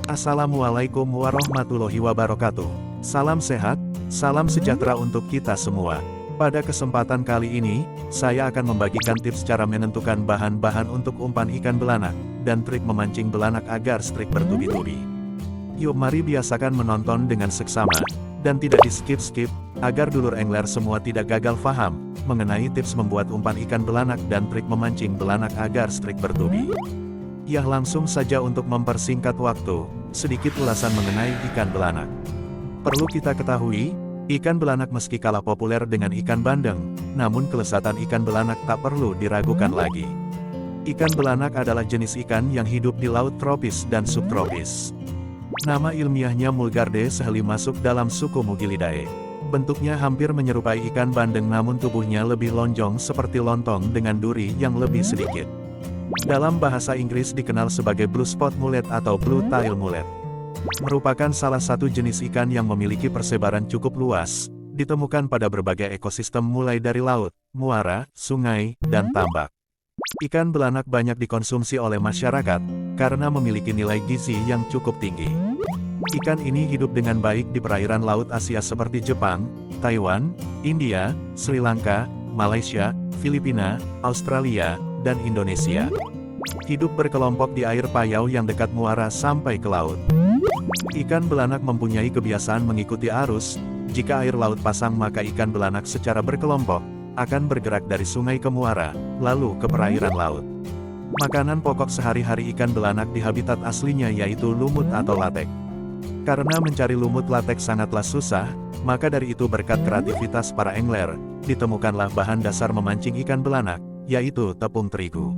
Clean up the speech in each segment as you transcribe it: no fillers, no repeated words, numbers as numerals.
Assalamualaikum warahmatullahi wabarakatuh. Salam sehat, salam sejahtera untuk kita semua. Pada kesempatan kali ini, saya akan membagikan tips cara menentukan bahan-bahan untuk umpan ikan belanak, dan trik memancing belanak agar strik bertubi-tubi. Yuk mari biasakan menonton dengan seksama, dan tidak di skip-skip, agar dulur angler semua tidak gagal paham, mengenai tips membuat umpan ikan belanak dan trik memancing belanak agar strik bertubi. Ya langsung saja untuk mempersingkat waktu, sedikit ulasan mengenai ikan belanak. Perlu kita ketahui, ikan belanak meski kalah populer dengan ikan bandeng, namun kelezatan ikan belanak tak perlu diragukan lagi. Ikan belanak adalah jenis ikan yang hidup di laut tropis dan subtropis. Nama ilmiahnya Mulgarde seheli masuk dalam suku Mugilidae. Bentuknya hampir menyerupai ikan bandeng namun tubuhnya lebih lonjong seperti lontong dengan duri yang lebih sedikit. Dalam bahasa Inggris dikenal sebagai blue spot mullet atau blue tail mullet. Merupakan salah satu jenis ikan yang memiliki persebaran cukup luas, ditemukan pada berbagai ekosistem mulai dari laut, muara, sungai, dan tambak. Ikan belanak banyak dikonsumsi oleh masyarakat, karena memiliki nilai gizi yang cukup tinggi. Ikan ini hidup dengan baik di perairan laut Asia seperti Jepang, Taiwan, India, Sri Lanka, Malaysia, Filipina, Australia, dan Indonesia. Hidup berkelompok di air payau yang dekat muara sampai ke laut. Ikan belanak mempunyai kebiasaan mengikuti arus. Jika air laut pasang maka ikan belanak secara berkelompok akan bergerak dari sungai ke muara, lalu ke perairan laut. Makanan pokok sehari-hari ikan belanak di habitat aslinya yaitu lumut atau latek. Karena mencari lumut latek sangatlah susah, maka dari itu berkat kreativitas para angler, ditemukanlah bahan dasar memancing ikan belanak, yaitu tepung terigu.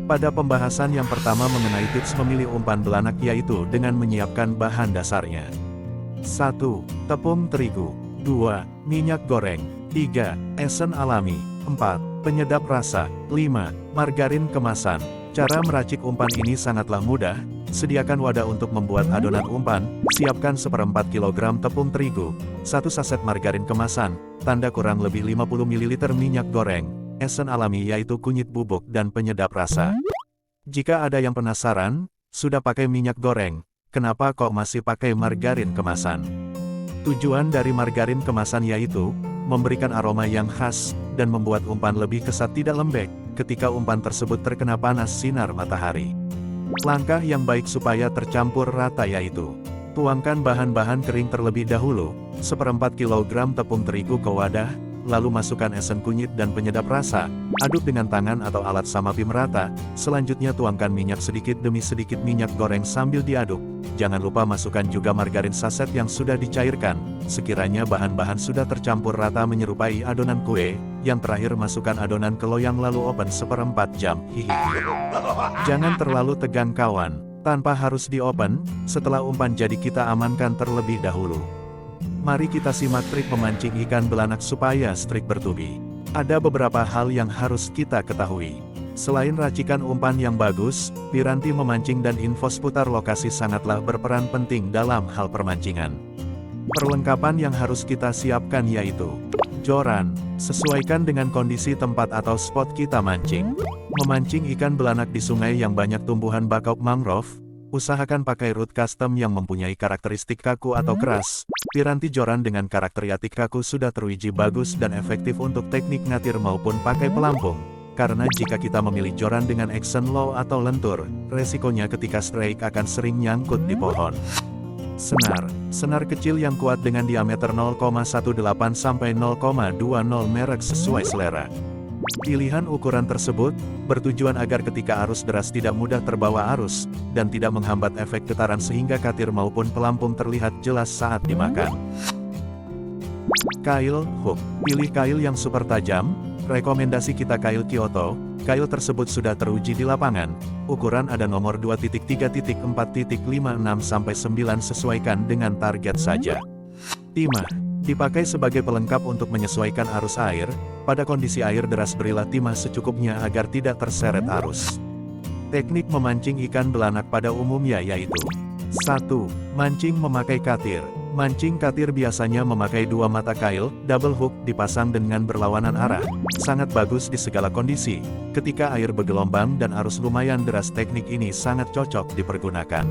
Pada pembahasan yang pertama mengenai tips memilih umpan belanak yaitu dengan menyiapkan bahan dasarnya. 1. Tepung terigu. 2. Minyak goreng. 3. Esen alami. 4. Penyedap rasa. 5. Margarin kemasan. Cara meracik umpan ini sangatlah mudah. Sediakan wadah untuk membuat adonan umpan, siapkan 1/4 kg tepung terigu, 1 saset margarin kemasan, tanda kurang lebih 50 ml minyak goreng, esen alami yaitu kunyit bubuk dan penyedap rasa. Jika ada yang penasaran, sudah pakai minyak goreng, kenapa kok masih pakai margarin kemasan? Tujuan dari margarin kemasan yaitu, memberikan aroma yang khas, dan membuat umpan lebih kesat tidak lembek, ketika umpan tersebut terkena panas sinar matahari. Langkah yang baik supaya tercampur rata yaitu, tuangkan bahan-bahan kering terlebih dahulu, 1/4 kg tepung terigu ke wadah, lalu masukkan esen kunyit dan penyedap rasa, aduk dengan tangan atau alat samapi merata, selanjutnya tuangkan minyak sedikit demi sedikit minyak goreng sambil diaduk, jangan lupa masukkan juga margarin saset yang sudah dicairkan, sekiranya bahan-bahan sudah tercampur rata menyerupai adonan kue, yang terakhir masukkan adonan ke loyang lalu open 1/4 jam, Jangan terlalu tegang kawan, tanpa harus di-open, setelah umpan jadi kita amankan terlebih dahulu. Mari kita simak trik memancing ikan belanak supaya strik bertubi. Ada beberapa hal yang harus kita ketahui. Selain racikan umpan yang bagus, piranti memancing dan info seputar lokasi sangatlah berperan penting dalam hal permancingan. Perlengkapan yang harus kita siapkan yaitu joran, sesuaikan dengan kondisi tempat atau spot kita mancing. Memancing ikan belanak di sungai yang banyak tumbuhan bakau mangrove, usahakan pakai rod custom yang mempunyai karakteristik kaku atau keras. Piranti joran dengan karakter yatik kaku sudah teruji bagus dan efektif untuk teknik ngatir maupun pakai pelampung. Karena jika kita memilih joran dengan action low atau lentur, resikonya ketika strike akan sering nyangkut di pohon. Senar kecil yang kuat dengan diameter 0,18 sampai 0,20 merek sesuai selera. Pilihan ukuran tersebut bertujuan agar ketika arus deras tidak mudah terbawa arus, dan tidak menghambat efek getaran sehingga katir maupun pelampung terlihat jelas saat dimakan. Kail hook. Pilih kail yang super tajam, rekomendasi kita kail Kyoto. Kail tersebut sudah teruji di lapangan, ukuran ada nomor 2.3.4.56-9 sesuaikan dengan target saja. Timah. Dipakai sebagai pelengkap untuk menyesuaikan arus air, pada kondisi air deras berilah timah secukupnya agar tidak terseret arus. Teknik memancing ikan belanak pada umumnya yaitu 1. Mancing memakai katir. Mancing katir biasanya memakai dua mata kail, double hook, dipasang dengan berlawanan arah. Sangat bagus di segala kondisi. Ketika air bergelombang dan arus lumayan deras, teknik ini sangat cocok dipergunakan.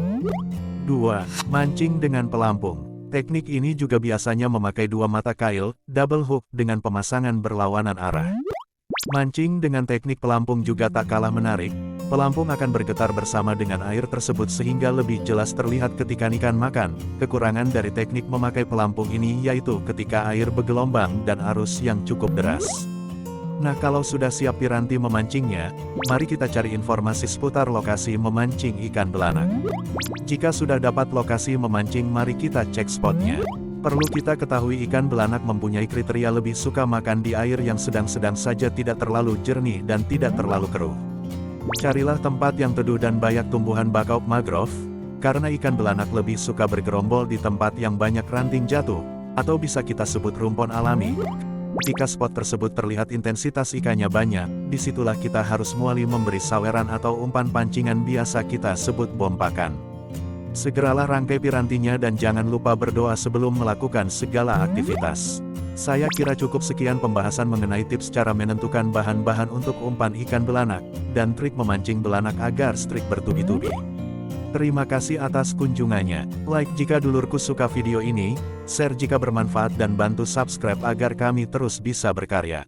2. Mancing dengan pelampung. Teknik ini juga biasanya memakai dua mata kail, double hook, dengan pemasangan berlawanan arah. Mancing dengan teknik pelampung juga tak kalah menarik. Pelampung akan bergetar bersama dengan air tersebut sehingga lebih jelas terlihat ketika ikan makan. Kekurangan dari teknik memakai pelampung ini yaitu ketika air bergelombang dan arus yang cukup deras. Nah, kalau sudah siap piranti memancingnya, mari kita cari informasi seputar lokasi memancing ikan belanak. Jika sudah dapat lokasi memancing, mari kita cek spotnya. Perlu kita ketahui ikan belanak mempunyai kriteria lebih suka makan di air yang sedang-sedang saja, tidak terlalu jernih dan tidak terlalu keruh. Carilah tempat yang teduh dan banyak tumbuhan bakau mangrove, karena ikan belanak lebih suka bergerombol di tempat yang banyak ranting jatuh, atau bisa kita sebut rumpun alami. Jika spot tersebut terlihat intensitas ikannya banyak, disitulah kita harus mulai memberi saweran atau umpan pancingan, biasa kita sebut bom pakan. Segeralah rangkai pirantinya dan jangan lupa berdoa sebelum melakukan segala aktivitas. Saya kira cukup sekian pembahasan mengenai tips cara menentukan bahan-bahan untuk umpan ikan belanak, dan trik memancing belanak agar strik bertubi-tubi. Terima kasih atas kunjungannya. Like jika dulurku suka video ini, share jika bermanfaat dan bantu subscribe agar kami terus bisa berkarya.